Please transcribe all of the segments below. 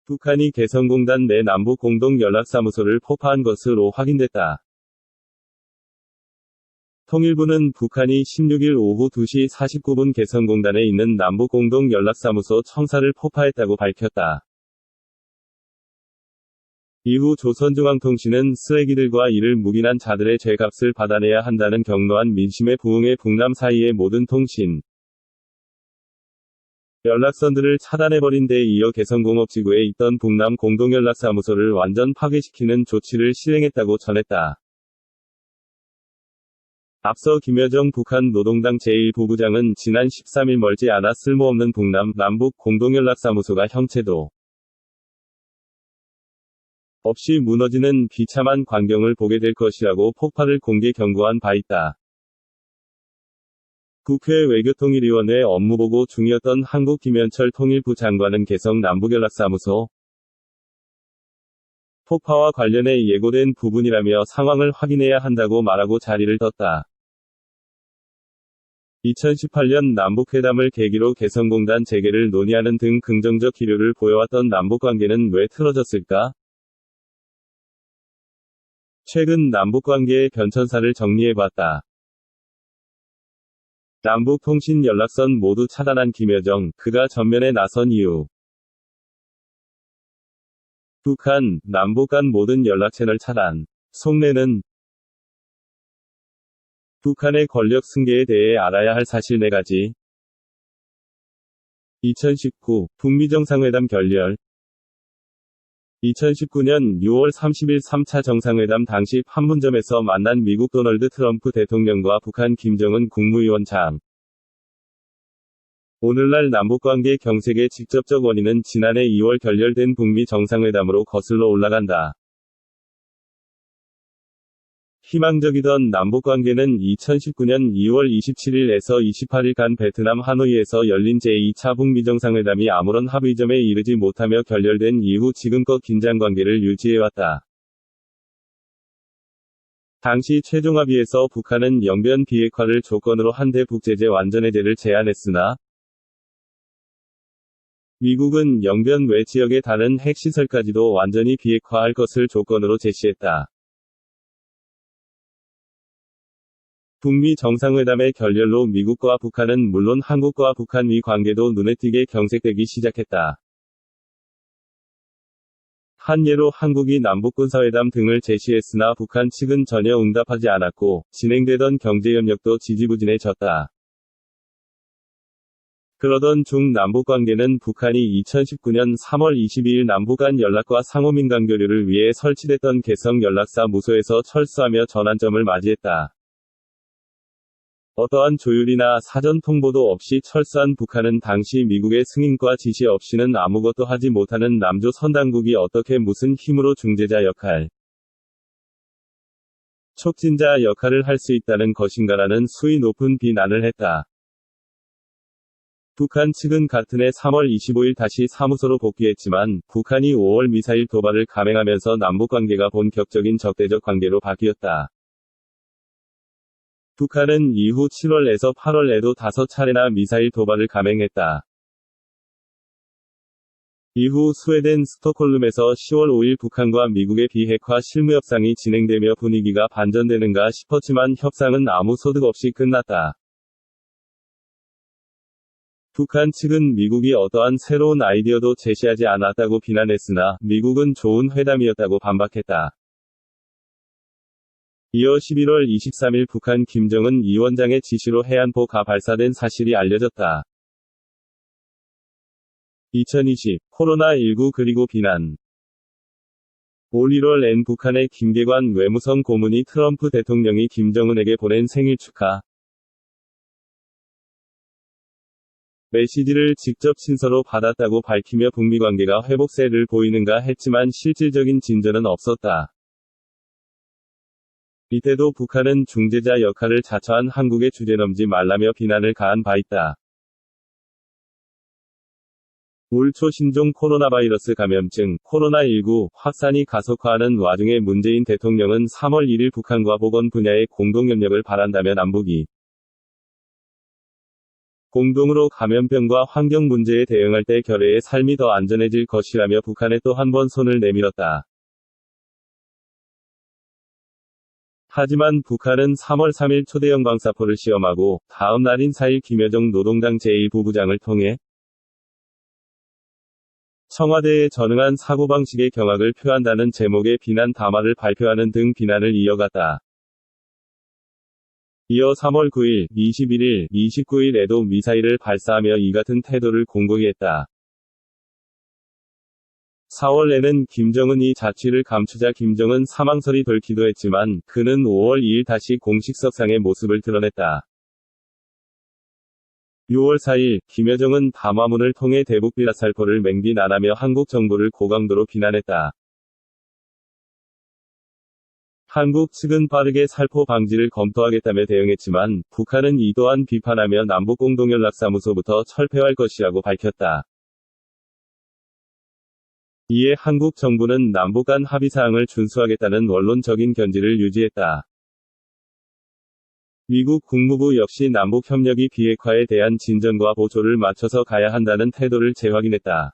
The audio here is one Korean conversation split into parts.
북한이 개성공단 내 남북 공동연락사무소를 폭파한 것으로 확인됐다. 통일부는 북한이 16일 오후 2시 49분 개성공단에 있는 남북 공동연락사무소 청사를 폭파했다고 밝혔다. 이후 조선중앙통신은 쓰레기들과 이를 묵인한 자들의 죄값을 받아내야 한다는 격노한 민심에 부응해 북남 사이의 모든 통신, 연락선들을 차단해버린 데 이어 개성공업지구에 있던 북남 공동연락사무소를 완전 파괴시키는 조치를 실행했다고 전했다. 앞서 김여정 북한 노동당 제1부부장은 지난 13일 멀지 않아 쓸모없는 북남, 남북 공동연락사무소가 형체도 없이 무너지는 비참한 광경을 보게 될 것이라고 폭파를 공개 경고한 바 있다. 국회 외교통일위원회 업무보고 중이었던 한국 김현철 통일부 장관은 개성 남북연락사무소 폭파와 관련해 예고된 부분이라며 상황을 확인해야 한다고 말하고 자리를 떴다. 2018년 남북회담을 계기로 개성공단 재개를 논의하는 등 긍정적 기류를 보여왔던 남북관계는 왜 틀어졌을까? 최근 남북관계의 변천사를 정리해봤다. 남북통신 연락선 모두 차단한 김여정, 그가 전면에 나선 이유. 북한, 남북 간 모든 연락채널 차단. 속내는 북한의 권력 승계에 대해 알아야 할 사실 4가지. 2019 북미 정상회담 결렬. 2019년 6월 30일 3차 정상회담 당시 판문점에서 만난 미국 도널드 트럼프 대통령과 북한 김정은 국무위원 장. 오늘날 남북관계 경색의 직접적 원인은 지난해 2월 결렬된 북미 정상회담으로 거슬러 올라간다. 희망적이던 남북관계는 2019년 2월 27일에서 28일간 베트남 하노이에서 열린 제2차 북미 정상회담이 아무런 합의점에 이르지 못하며 결렬된 이후 지금껏 긴장관계를 유지해왔다. 당시 최종 합의에서 북한은 영변 비핵화를 조건으로 한대 북제재 완전 해제를 제안했으나 미국은 영변 외 지역의 다른 핵시설까지도 완전히 비핵화할 것을 조건으로 제시했다. 북미 정상회담의 결렬로 미국과 북한은 물론 한국과 북한의 관계도 눈에 띄게 경색되기 시작했다. 한 예로 한국이 남북군사회담 등을 제시했으나 북한 측은 전혀 응답하지 않았고, 진행되던 경제협력도 지지부진해졌다. 그러던 중 남북관계는 북한이 2019년 3월 22일 남북 간 연락과 상호민간 교류를 위해 설치됐던 개성 연락사무소에서 철수하며 전환점을 맞이했다. 어떠한 조율이나 사전 통보도 없이 철수한 북한은 당시 미국의 승인과 지시 없이는 아무것도 하지 못하는 남조 선당국이 어떻게 무슨 힘으로 중재자 역할, 촉진자 역할을 할 수 있다는 것인가라는 수위 높은 비난을 했다. 북한 측은 같은 해 3월 25일 다시 사무소로 복귀했지만, 북한이 5월 미사일 도발을 감행하면서 남북관계가 본격적인 적대적 관계로 바뀌었다. 북한은 이후 7월에서 8월에도 5차례나 미사일 도발을 감행했다. 이후 스웨덴 스톡홀름에서 10월 5일 북한과 미국의 비핵화 실무협상이 진행되며 분위기가 반전되는가 싶었지만 협상은 아무 소득 없이 끝났다. 북한 측은 미국이 어떠한 새로운 아이디어도 제시하지 않았다고 비난했으나, 미국은 좋은 회담이었다고 반박했다. 이어 11월 23일 북한 김정은 위원장의 지시로 해안포가 발사된 사실이 알려졌다. 2020 코로나19 그리고 비난. 올 1월 엔 북한의 김계관 외무성 고문이 트럼프 대통령이 김정은에게 보낸 생일 축하 메시지를 직접 친서로 받았다고 밝히며 북미 관계가 회복세를 보이는가 했지만 실질적인 진전은 없었다. 이때도 북한은 중재자 역할을 자처한 한국에 주제넘지 말라며 비난을 가한 바 있다. 올 초 신종 코로나 바이러스 감염증, 코로나19 확산이 가속화하는 와중에 문재인 대통령은 3월 1일 북한과 보건 분야의 공동협력을 바란다며 남북이 공동으로 감염병과 환경 문제에 대응할 때 결의의 삶이 더 안전해질 것이라며 북한에 또 한 번 손을 내밀었다. 하지만 북한은 3월 3일 초대형 방사포를 시험하고 다음 날인 4일 김여정 노동당 제1부부장을 통해 청와대에 전응한 사고방식의 경악을 표한다는 제목의 비난 담화를 발표하는 등 비난을 이어갔다. 이어 3월 9일, 21일, 29일에도 미사일을 발사하며 이 같은 태도를 공고히 했다. 4월에는 김정은이 자취를 감추자 김정은 사망설이 돌기도 했지만 그는 5월 2일 다시 공식석상의 모습을 드러냈다. 6월 4일, 김여정은 담화문을 통해 대북 비라살포를 맹비난하며 한국 정부를 고강도로 비난했다. 한국 측은 빠르게 살포 방지를 검토하겠다며 대응했지만 북한은 이 또한 비판하며 남북공동연락사무소부터 철폐할 것이라고 밝혔다. 이에 한국 정부는 남북 간 합의사항을 준수하겠다는 원론적인 견지를 유지했다. 미국 국무부 역시 남북 협력이 비핵화에 대한 진전과 보조를 맞춰서 가야 한다는 태도를 재확인했다.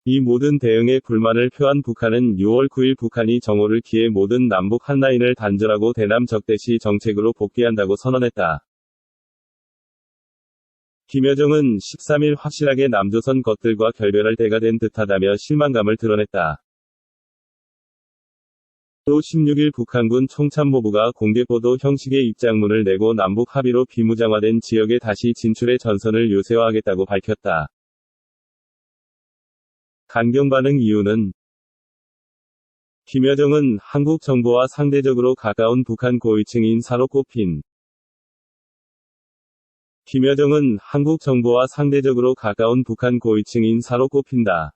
이 모든 대응에 불만을 표한 북한은 6월 9일 북한이 정오를 기해 모든 남북 한라인을 단절하고 대남 적대시 정책으로 복귀한다고 선언했다. 김여정은 13일 확실하게 남조선 것들과 결별할 때가 된 듯하다며 실망감을 드러냈다. 또 16일 북한군 총참모부가 공개보도 형식의 입장문을 내고 남북 합의로 비무장화된 지역에 다시 진출의 전선을 요새화하겠다고 밝혔다. 강경 반응 이유는 김여정은 한국 정부와 상대적으로 가까운 북한 고위층 인사로 꼽힌 김여정은 한국 정부와 상대적으로 가까운 북한 고위층 인사로 꼽힌다.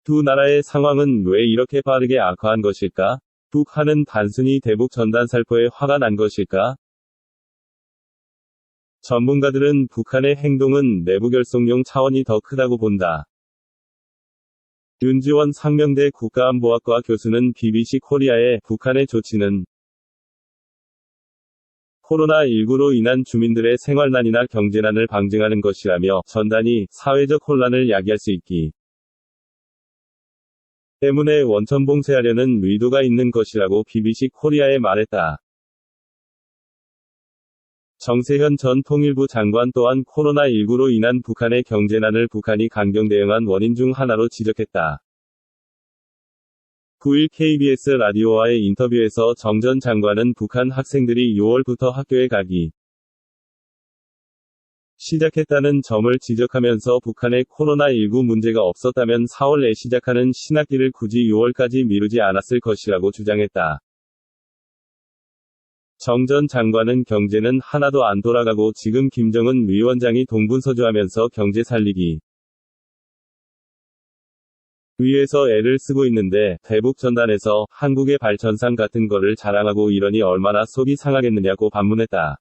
두 나라의 상황은 왜 이렇게 빠르게 악화한 것일까? 북한은 단순히 대북 전단살포에 화가 난 것일까? 전문가들은 북한의 행동은 내부 결속용 차원이 더 크다고 본다. 윤지원 상명대 국가안보학과 교수는 BBC 코리아의 북한의 조치는 코로나19로 인한 주민들의 생활난이나 경제난을 방증하는 것이라며 전단이 사회적 혼란을 야기할 수 있기 때문에 원천 봉쇄하려는 의도가 있는 것이라고 BBC 코리아에 말했다. 정세현 전 통일부 장관 또한 코로나19로 인한 북한의 경제난을 북한이 강경 대응한 원인 중 하나로 지적했다. 9일 KBS 라디오와의 인터뷰에서 정 전 장관은 북한 학생들이 6월부터 학교에 가기 시작했다는 점을 지적하면서 북한의 코로나19 문제가 없었다면 4월에 시작하는 신학기를 굳이 6월까지 미루지 않았을 것이라고 주장했다. 정 전 장관은 경제는 하나도 안 돌아가고 지금 김정은 위원장이 동분서주하면서 경제 살리기 위해서 애를 쓰고 있는데 대북 전단에서 한국의 발전상 같은 거를 자랑하고 이러니 얼마나 속이 상하겠느냐고 반문했다.